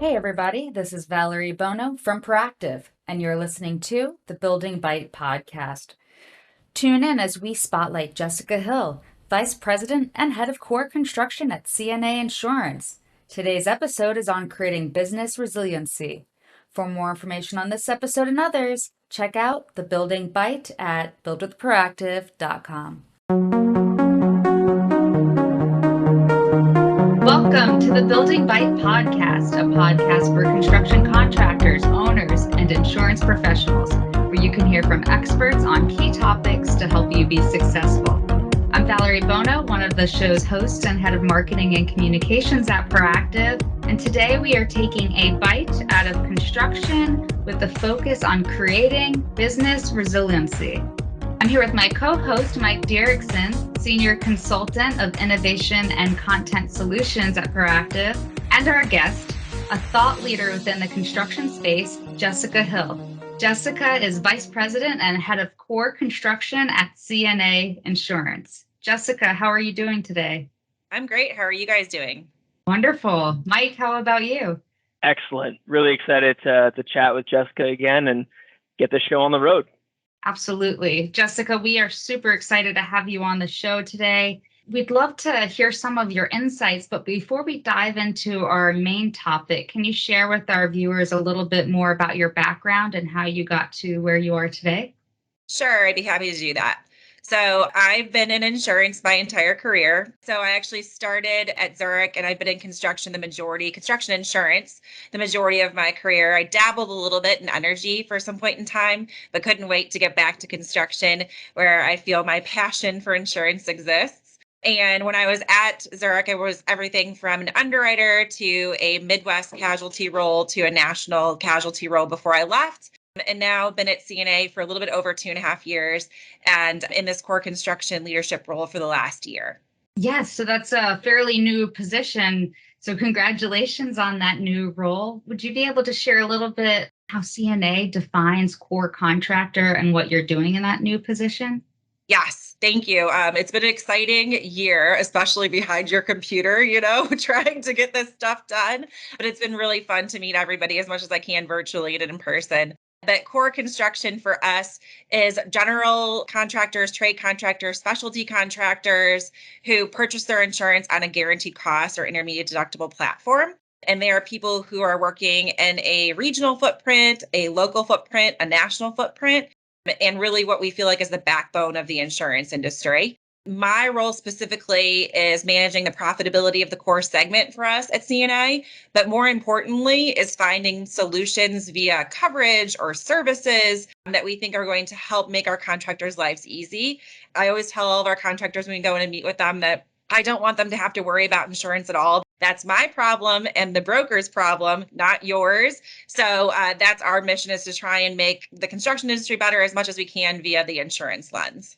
Hey everybody, this is Valerie Bono from Proactive, and you're listening to the Building Bite podcast. Tune in as we spotlight Jessica Hill, Vice President and Head of Core Construction at CNA Insurance. Today's episode is on creating business resiliency. For more information on this episode and others, check out the Building Bite at buildwithproactive.com. Welcome to the Building Bite podcast, a podcast for construction contractors, owners, and insurance professionals, where you can hear from experts on key topics to help you be successful. I'm Valerie Bono, one of the show's hosts and head of marketing and communications at Proactive, and today we are taking a bite out of construction with the focus on creating business resiliency. I'm here with my co-host, Mike Diercksen, Senior Consultant of Innovation and Content Solutions at Proactive, and our guest, a thought leader within the construction space, Jessica Hill. Jessica is Vice President and Head of Core Construction at CNA Insurance. Jessica, how are you doing today? I'm great. How are you guys doing? Wonderful. Mike, how about you? Excellent. Really excited to chat with Jessica again and get the show on the road. Absolutely. Jessica, we are super excited to have you on the show today. We'd love to hear some of your insights, but before we dive into our main topic, can you share with our viewers a little bit more about your background and how you got to where you are today? Sure, I'd be happy to do that. So I've been in insurance my entire career. So I actually started at Zurich and I've been in construction insurance, the majority of my career. I dabbled a little bit in energy for some point in time, but couldn't wait to get back to construction where I feel my passion for insurance exists. And when I was at Zurich, I was everything from an underwriter to a Midwest casualty role to a national casualty role before I left. And now been at CNA for a little bit over 2.5 years and in this core construction leadership role for the last year. Yes, so that's a fairly new position. So congratulations on that new role. Would you be able to share a little bit how CNA defines core contractor and what you're doing in that new position? Yes, thank you. It's been an exciting year, especially behind your computer, trying to get this stuff done. But it's been really fun to meet everybody as much as I can virtually and in person. But core construction for us is general contractors, trade contractors, specialty contractors who purchase their insurance on a guaranteed cost or intermediate deductible platform. And they are people who are working in a regional footprint, a local footprint, a national footprint, and really what we feel like is the backbone of the insurance industry. My role specifically is managing the profitability of the core segment for us at CNA, but more importantly is finding solutions via coverage or services that we think are going to help make our contractors' lives easy. I always tell all of our contractors when we go in and meet with them that I don't want them to have to worry about insurance at all. That's my problem and the broker's problem, not yours. So that's our mission, is to try and make the construction industry better as much as we can via the insurance lens.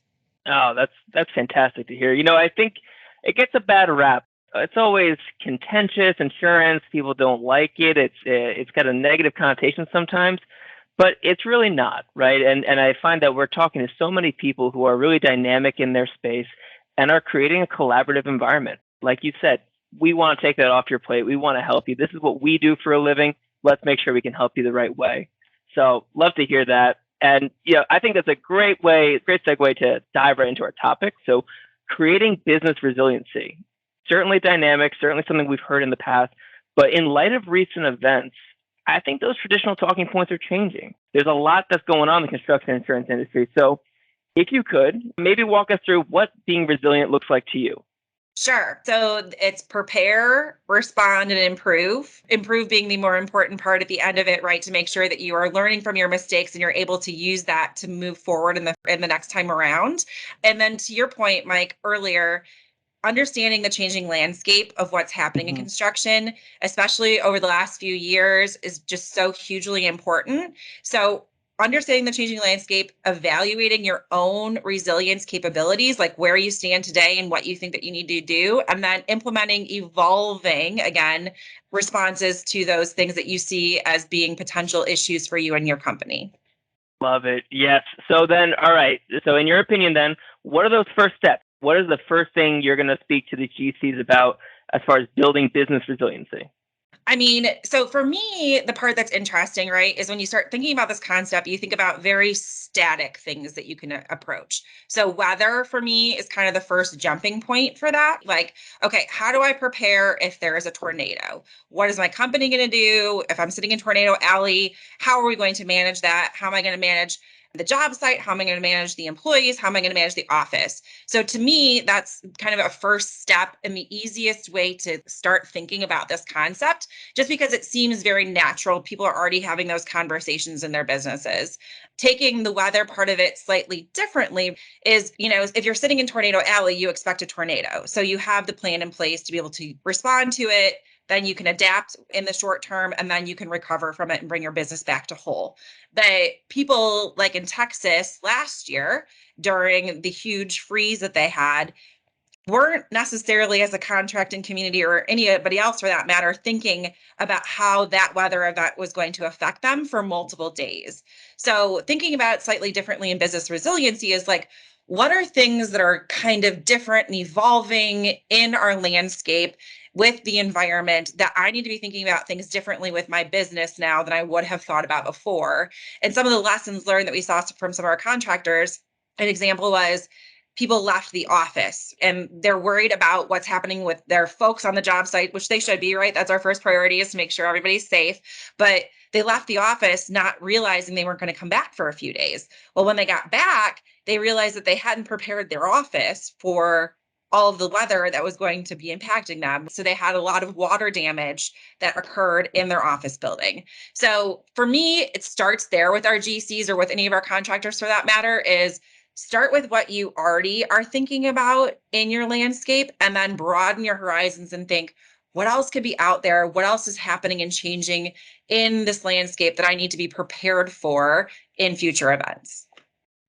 Oh, that's fantastic to hear. I think it gets a bad rap. It's always contentious. Insurance, people don't like it. It's got a negative connotation sometimes, but it's really not, right? And I find that we're talking to so many people who are really dynamic in their space and are creating a collaborative environment. Like you said, we want to take that off your plate. We want to help you. This is what we do for a living. Let's make sure we can help you the right way. So love to hear that. And I think that's a great segue to dive right into our topic. So creating business resiliency, certainly dynamic, certainly something we've heard in the past, but in light of recent events, I think those traditional talking points are changing. There's a lot that's going on in the construction insurance industry. So if you could, maybe walk us through what being resilient looks like to you. Sure. So it's prepare, respond, and improve. Improve being the more important part at the end of it, right? To make sure that you are learning from your mistakes and you're able to use that to move forward in the next time around. And then to your point, Mike, earlier, understanding the changing landscape of what's happening in construction, especially over the last few years, is just so hugely important. So understanding the changing landscape, evaluating your own resilience capabilities, like where you stand today and what you think that you need to do, and then implementing evolving, again, responses to those things that you see as being potential issues for you and your company. Love it. Yes. So then, all right. So in your opinion, then, what are those first steps? What is the first thing you're going to speak to the GCs about as far as building business resiliency? I mean, so for me, the part that's interesting, right, is when you start thinking about this concept, you think about very static things that you can approach. So weather for me is kind of the first jumping point for that. Like, okay, how do I prepare if there is a tornado? What is my company going to do? If I'm sitting in Tornado Alley, how are we going to manage that? How am I going to manage the job site? How am I going to manage the employees? How am I going to manage the office? So to me, that's kind of a first step and the easiest way to start thinking about this concept, just because it seems very natural. People are already having those conversations in their businesses. Taking the weather part of it slightly differently is, if you're sitting in Tornado Alley, you expect a tornado. So you have the plan in place to be able to respond to it. Then you can adapt in the short term, and then you can recover from it and bring your business back to whole. But people like in Texas last year, during the huge freeze that they had, weren't necessarily, as a contracting community or anybody else for that matter, thinking about how that weather event was going to affect them for multiple days. So thinking about it slightly differently in business resiliency is like, what are things that are kind of different and evolving in our landscape with the environment that I need to be thinking about things differently with my business now than I would have thought about before? And some of the lessons learned that we saw from some of our contractors, an example was people left the office and they're worried about what's happening with their folks on the job site, which they should be, right? That's our first priority, is to make sure everybody's safe. But they left the office not realizing they weren't going to come back for a few days. Well, when they got back, they realized that they hadn't prepared their office for all of the weather that was going to be impacting them. So they had a lot of water damage that occurred in their office building. So for me, it starts there with our GCs or with any of our contractors for that matter, is start with what you already are thinking about in your landscape, and then broaden your horizons and think, what else could be out there? What else is happening and changing in this landscape that I need to be prepared for in future events?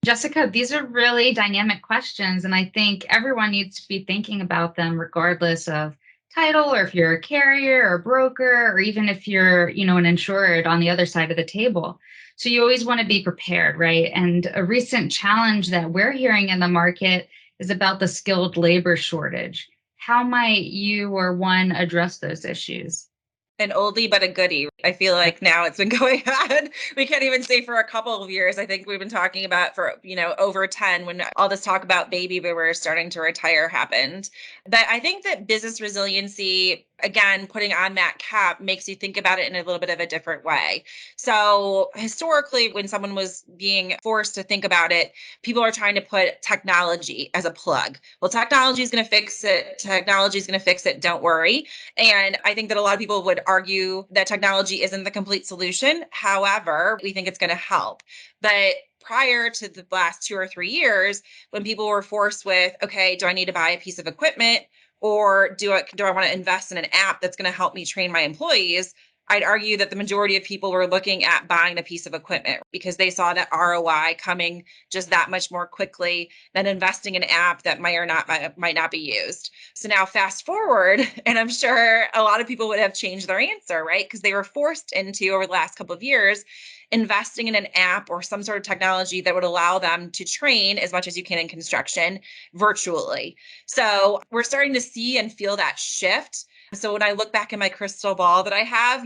Jessica, these are really dynamic questions, and I think everyone needs to be thinking about them regardless of title, or if you're a carrier or broker, or even if you're, an insured on the other side of the table. So you always want to be prepared, right? And a recent challenge that we're hearing in the market is about the skilled labor shortage. How might you or one address those issues? An oldie but a goodie. I feel like now it's been going on. We can't even say for a couple of years. I think we've been talking about for, over 10, when all this talk about baby boomers starting to retire happened. But I think that business resiliency, again, putting on that cap, makes you think about it in a little bit of a different way. So historically, when someone was being forced to think about it, people are trying to put technology as a plug. Well, technology is going to fix it. Technology is going to fix it. Don't worry. And I think that a lot of people would argue that technology isn't the complete solution. However, we think it's going to help. But prior to the last 2 or 3 years, when people were forced with, okay, do I need to buy a piece of equipment, or do I want to invest in an app that's going to help me train my employees? I'd argue that the majority of people were looking at buying a piece of equipment because they saw that ROI coming just that much more quickly than investing in an app that might not be used. So now fast forward, and I'm sure a lot of people would have changed their answer, right? Because they were forced into, over the last couple of years, investing in an app or some sort of technology that would allow them to train as much as you can in construction virtually. So we're starting to see and feel that shift. So when I look back in my crystal ball that I have,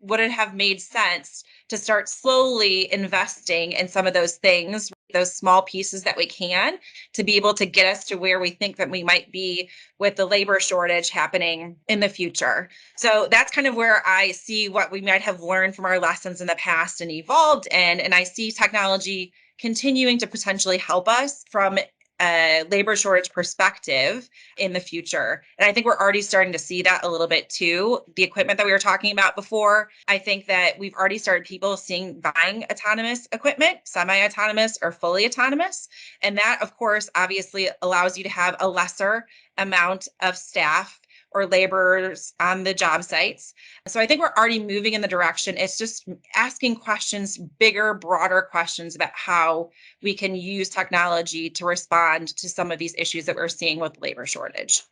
would it have made sense to start slowly investing in some of those things, those small pieces that we can, to be able to get us to where we think that we might be with the labor shortage happening in the future? So that's kind of where I see what we might have learned from our lessons in the past and evolved in. And I see technology continuing to potentially help us from a labor shortage perspective in the future. And I think we're already starting to see that a little bit too. The equipment that we were talking about before, I think that we've already started people buying autonomous equipment, semi-autonomous or fully autonomous. And that, of course, obviously allows you to have a lesser amount of staff or laborers on the job sites. So I think we're already moving in the direction. It's just asking questions, bigger, broader questions about how we can use technology to respond to some of these issues that we're seeing with labor shortage.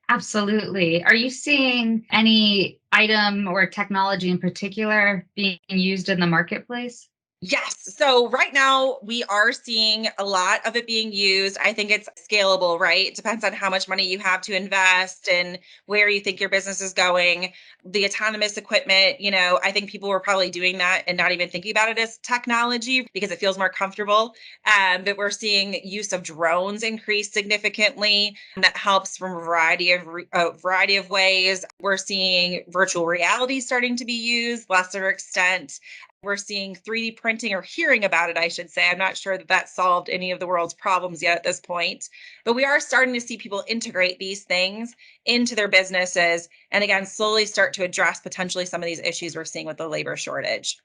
Absolutely. Are you seeing any item or technology in particular being used in the marketplace? Yes. So right now we are seeing a lot of it being used. I think it's scalable, right? It depends on how much money you have to invest and where you think your business is going. The autonomous equipment, I think people were probably doing that and not even thinking about it as technology because it feels more comfortable. But we're seeing use of drones increase significantly. And that helps from a variety of ways. We're seeing virtual reality starting to be used, lesser extent. We're seeing 3D printing, or hearing about it, I should say. I'm not sure that solved any of the world's problems yet at this point, but we are starting to see people integrate these things into their businesses and again, slowly start to address potentially some of these issues we're seeing with the labor shortage.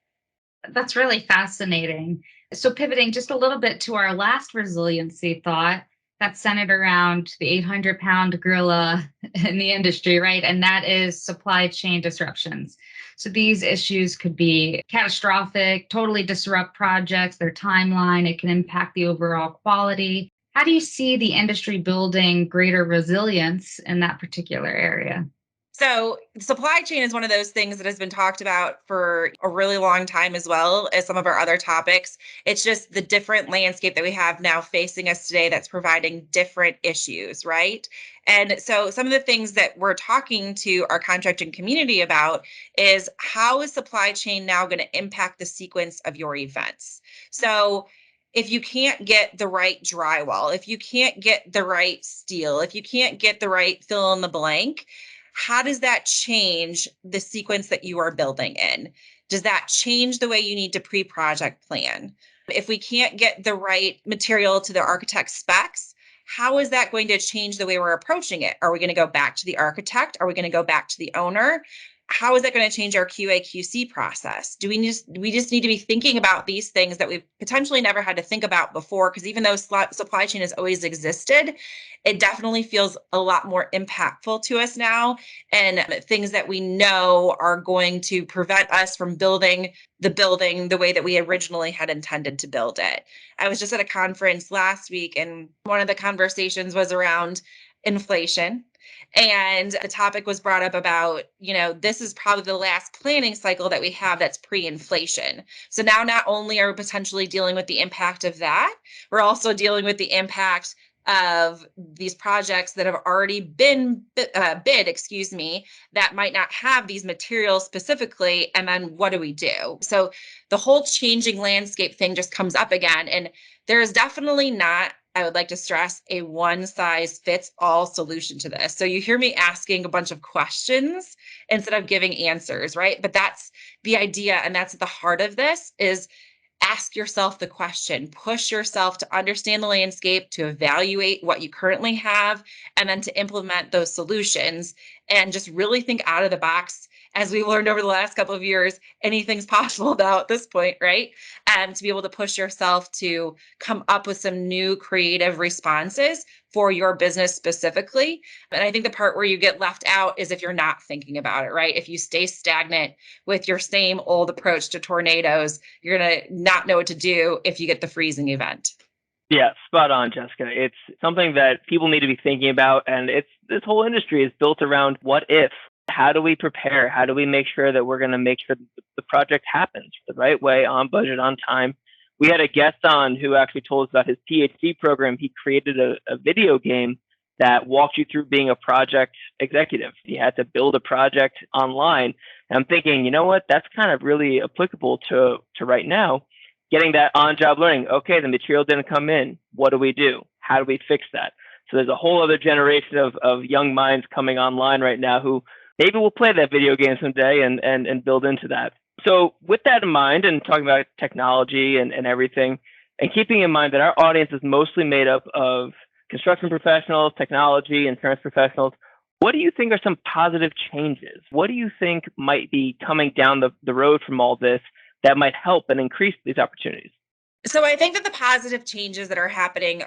That's really fascinating. So, pivoting just a little bit to our last resiliency thought, that's centered around the 800-pound gorilla in the industry, right? And that is supply chain disruptions. So, these issues could be catastrophic, totally disrupt projects, their timeline, it can impact the overall quality. How do you see the industry building greater resilience in that particular area? So, supply chain is one of those things that has been talked about for a really long time, as well as some of our other topics. It's just the different landscape that we have now facing us today that's providing different issues, right? And so, some of the things that we're talking to our contracting community about is how is supply chain now going to impact the sequence of your events? So, if you can't get the right drywall, if you can't get the right steel, if you can't get the right fill in the blank, how does that change the sequence that you are building in? Does that change the way you need to pre-project plan? If we can't get the right material to the architect's specs, how is that going to change the way we're approaching it? Are we going to go back to the architect? Are we going to go back to the owner? How is that going to change our QA/QC process? We just need to be thinking about these things that we've potentially never had to think about before? Because even though supply chain has always existed, it definitely feels a lot more impactful to us now, and things that we know are going to prevent us from building the building the way that we originally had intended to build it. I was just at a conference last week, and one of the conversations was around inflation. And the topic was brought up about, this is probably the last planning cycle that we have that's pre inflation. So now not only are we potentially dealing with the impact of that, we're also dealing with the impact of these projects that have already been bid, that might not have these materials specifically. And then what do we do? So the whole changing landscape thing just comes up again. And there is definitely not, I would like to stress, a one size fits all solution to this. So you hear me asking a bunch of questions instead of giving answers, right? But that's the idea. And that's at the heart of this is ask yourself the question, push yourself to understand the landscape, to evaluate what you currently have, and then to implement those solutions and just really think out of the box. As we learned over the last couple of years, anything's possible now at this point, right? And to be able to push yourself to come up with some new creative responses for your business specifically. And I think the part where you get left out is if you're not thinking about it, right? If you stay stagnant with your same old approach to tornadoes, you're going to not know what to do if you get the freezing event. Yeah, spot on, Jessica. It's something that people need to be thinking about. And this whole industry is built around what if. How do we prepare? How do we make sure that we're going to make sure that the project happens the right way, on budget, on time? We had a guest on who actually told us about his PhD program. He created a video game that walked you through being a project executive. He had to build a project online. And I'm thinking, you know what? That's kind of really applicable to right now. Getting that on-job learning. Okay, the material didn't come in. What do we do? How do we fix that? So there's a whole other generation of young minds coming online right now who maybe we'll play that video game someday and build into that. So with that in mind, and talking about technology and everything, and keeping in mind that our audience is mostly made up of construction professionals, technology, insurance professionals, what do you think are some positive changes? What do you think might be coming down the road from all this that might help and increase these opportunities? So I think that the positive changes that are happening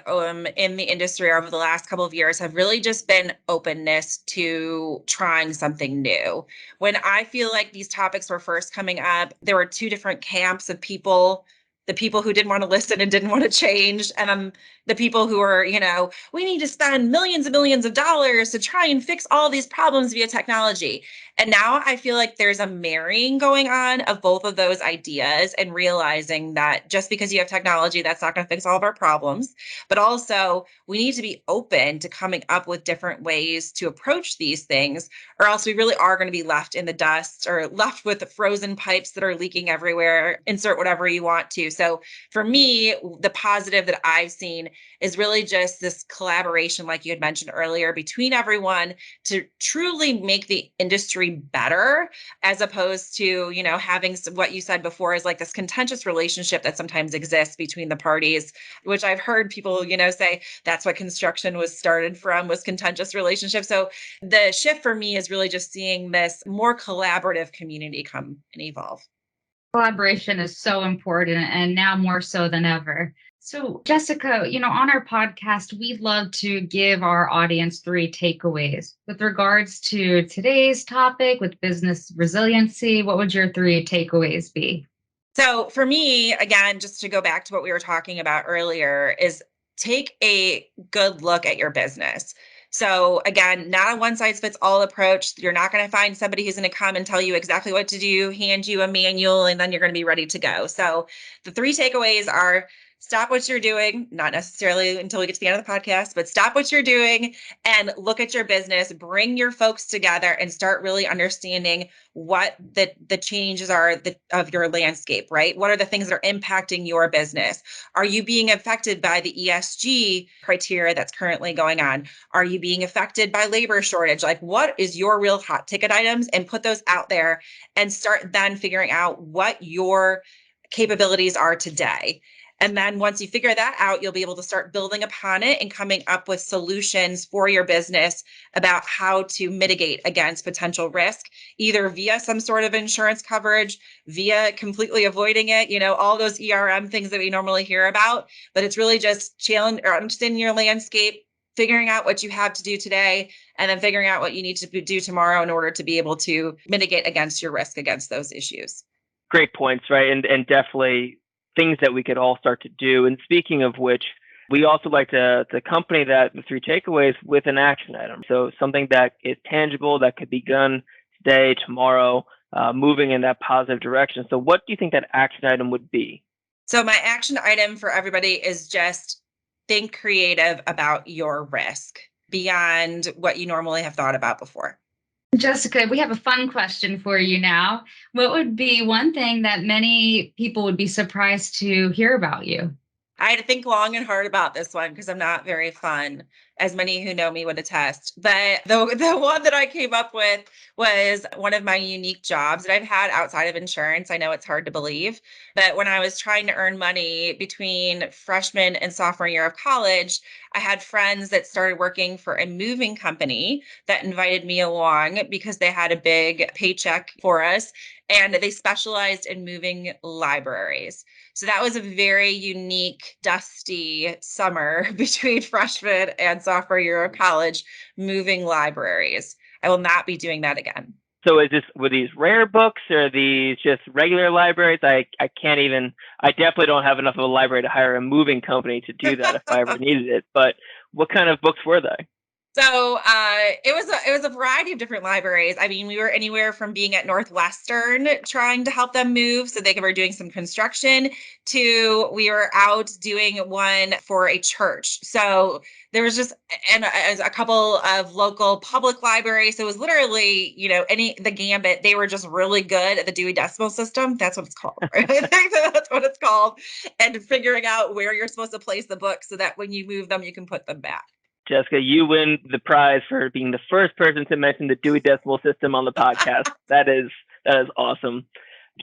in the industry over the last couple of years have really just been openness to trying something new. When I feel like these topics were first coming up, there were two different camps of people the people who didn't want to listen and didn't want to change, and then the people who are, we need to spend millions and millions of dollars to try and fix all these problems via technology. And now I feel like there's a marrying going on of both of those ideas, and realizing that just because you have technology, that's not going to fix all of our problems. But also, we need to be open to coming up with different ways to approach these things, or else we really are going to be left in the dust or left with frozen pipes that are leaking everywhere. Insert whatever you want to. So for me, the positive that I've seen is really just this collaboration, like you had mentioned earlier, between everyone to truly make the industry better, as opposed to, having what you said before is like this contentious relationship that sometimes exists between the parties, which I've heard people, say that's what construction was started from, was contentious relationships. So the shift for me is really just seeing this more collaborative community come and evolve. Collaboration is so important, and now more so than ever. So, Jessica, on our podcast, we'd love to give our audience 3 takeaways. With regards to today's topic with business resiliency, what would your 3 takeaways be? So for me, again, just to go back to what we were talking about earlier, is take a good look at your business. So again, not a one size fits all approach. You're not going to find somebody who's going to come and tell you exactly what to do, hand you a manual, and then you're going to be ready to go. So the 3 takeaways are: stop what you're doing, not necessarily until we get to the end of the podcast, but stop what you're doing and look at your business, bring your folks together and start really understanding what the changes are of your landscape, right? What are the things that are impacting your business? Are you being affected by the ESG criteria that's currently going on? Are you being affected by labor shortage? Like, what is your real hot ticket items? And put those out there and start then figuring out what your capabilities are today. And then once you figure that out, you'll be able to start building upon it and coming up with solutions for your business about how to mitigate against potential risk, either via some sort of insurance coverage, via completely avoiding it, all those ERM things that we normally hear about. But it's really just challenge or understanding your landscape, figuring out what you have to do today, and then figuring out what you need to do tomorrow in order to be able to mitigate against your risk against those issues. Great points, right? And definitely things that we could all start to do. And speaking of which, we also like to accompany that, the 3 takeaways, with an action item. So something that is tangible, that could be done today, tomorrow, moving in that positive direction. So what do you think that action item would be? So my action item for everybody is just think creative about your risk beyond what you normally have thought about before. Jessica, we have a fun question for you now. What would be one thing that many people would be surprised to hear about you? I had to think long and hard about this one because I'm not very fun, as many who know me would attest. But the one that I came up with was one of my unique jobs that I've had outside of insurance. I know it's hard to believe, but when I was trying to earn money between freshman and sophomore year of college, I had friends that started working for a moving company that invited me along because they had a big paycheck for us, and they specialized in moving libraries. So that was a very unique, dusty summer between freshman and sophomore year of college, moving libraries. I will not be doing that again. So were these rare books, or are these just regular libraries? I definitely don't have enough of a library to hire a moving company to do that if I ever needed it. But what kind of books were they? So it was a variety of different libraries. I mean, we were anywhere from being at Northwestern trying to help them move so they were doing some construction, to we were out doing one for a church. So there was just a couple of local public libraries. So it was literally, the gambit. They were just really good at the Dewey Decimal System. That's what it's called. Right? I think that's what it's called. And figuring out where you're supposed to place the books so that when you move them, you can put them back. Jessica, you win the prize for being the first person to mention the Dewey Decimal System on the podcast. That is awesome.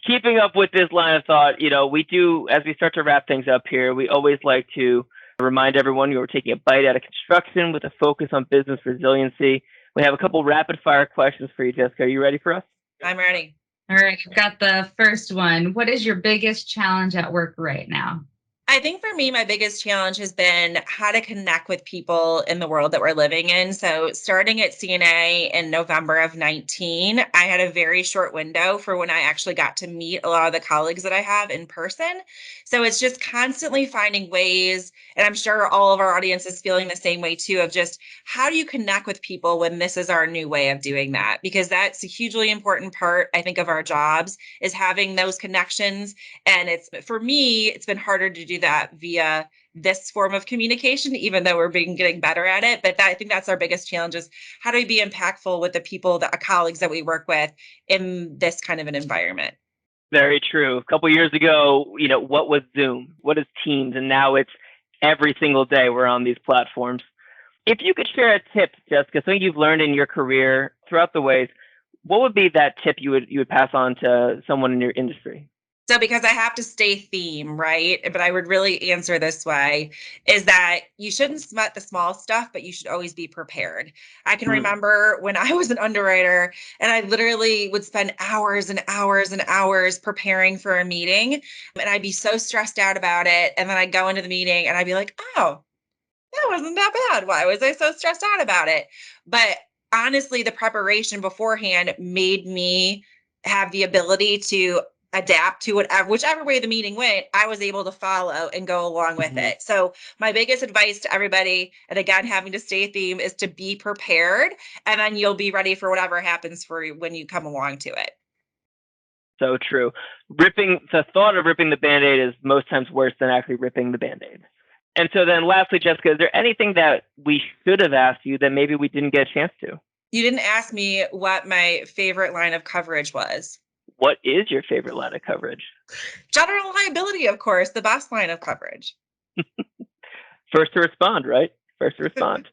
Keeping up with this line of thought, we do, as we start to wrap things up here, we always like to remind everyone you're taking a bite out of construction with a focus on business resiliency. We have a couple rapid fire questions for you, Jessica. Are you ready for us? I'm ready. All right, I've got the first one. What is your biggest challenge at work right now? I think for me, my biggest challenge has been how to connect with people in the world that we're living in. So starting at CNA in November of 19, I had a very short window for when I actually got to meet a lot of the colleagues that I have in person. So it's just constantly finding ways, and I'm sure all of our audience is feeling the same way too, of just how do you connect with people when this is our new way of doing that? Because that's a hugely important part, I think, of our jobs is having those connections. And for me, it's been harder to do that via this form of communication, even though we're getting better at it. But I think that's our biggest challenge is how do we be impactful with the people, the colleagues that we work with in this kind of an environment? Very true. A couple of years ago, what was Zoom? What is Teams? And now it's every single day we're on these platforms. If you could share a tip, Jessica, something you've learned in your career throughout the ways, what would be that tip you would pass on to someone in your industry? So because I have to stay theme, right? But I would really answer this way is that you shouldn't sweat the small stuff, but you should always be prepared. I can remember when I was an underwriter and I literally would spend hours and hours and hours preparing for a meeting and I'd be so stressed out about it. And then I'd go into the meeting and I'd be like, oh, that wasn't that bad. Why was I so stressed out about it? But honestly, the preparation beforehand made me have the ability to adapt to whichever way the meeting went, I was able to follow and go along with it. So my biggest advice to everybody, and again, having to stay theme, is to be prepared, and then you'll be ready for whatever happens for you when you come along to it. So true. The thought of ripping the Band-Aid is most times worse than actually ripping the Band-Aid. And so then lastly, Jessica, is there anything that we should have asked you that maybe we didn't get a chance to? You didn't ask me what my favorite line of coverage was. What is your favorite line of coverage? General liability, of course, the best line of coverage. First to respond, right? First to respond.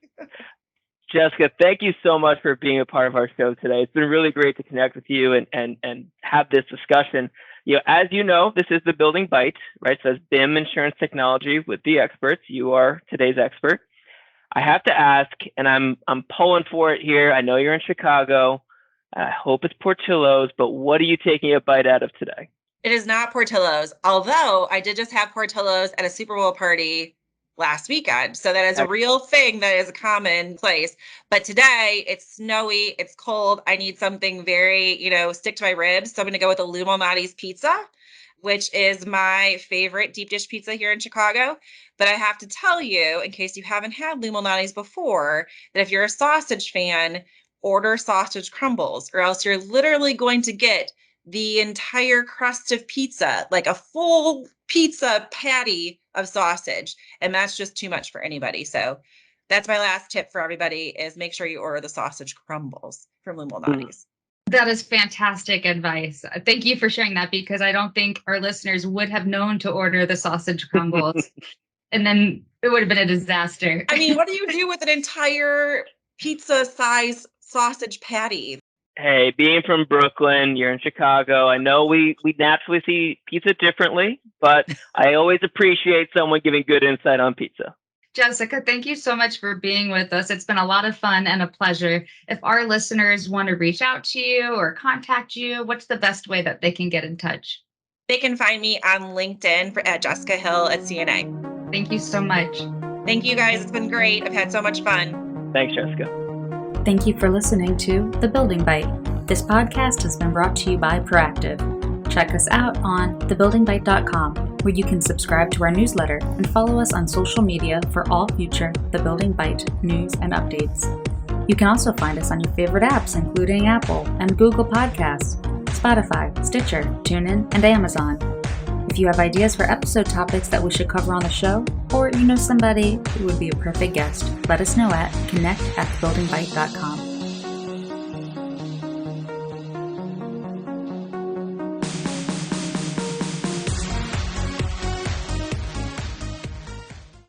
Jessica, thank you so much for being a part of our show today. It's been really great to connect with you and have this discussion. As you know, this is the Building Bite, right? It says BIM Insurance Technology with the experts. You are today's expert. I have to ask, and I'm pulling for it here. I know you're in Chicago. I hope it's Portillo's, but what are you taking a bite out of today? It is not Portillo's, although I did just have Portillo's at a Super Bowl party last weekend. So that is a real thing that is a common place. But today it's snowy, it's cold. I need something very, stick to my ribs. So I'm going to go with a Lou Malnati's pizza, which is my favorite deep dish pizza here in Chicago. But I have to tell you, in case you haven't had Lou Malnati's before, that if you're a sausage fan, order sausage crumbles, or else you're literally going to get the entire crust of pizza, like a full pizza patty of sausage. And that's just too much for anybody. So that's my last tip for everybody is make sure you order the sausage crumbles from Lou Malnati's. That is fantastic advice. Thank you for sharing that, because I don't think our listeners would have known to order the sausage crumbles. And then it would have been a disaster. I mean, what do you do with an entire pizza size sausage patty? Hey, being from Brooklyn, you're in Chicago. I know we naturally see pizza differently, but I always appreciate someone giving good insight on pizza. Jessica, thank you so much for being with us. It's been a lot of fun and a pleasure. If our listeners want to reach out to you or contact you, what's the best way that they can get in touch? They can find me on LinkedIn at Jessica Hill at CNA. Thank you so much. Thank you guys. It's been great. I've had so much fun. Thanks, Jessica. Thank you for listening to The Building Bite. This podcast has been brought to you by Proactive. Check us out on thebuildingbite.com, where you can subscribe to our newsletter and follow us on social media for all future The Building Bite news and updates. You can also find us on your favorite apps, including Apple and Google Podcasts, Spotify, Stitcher, TuneIn, and Amazon. If you have ideas for episode topics that we should cover on the show, or you know somebody who would be a perfect guest, let us know at connect@thebuildingbite.com.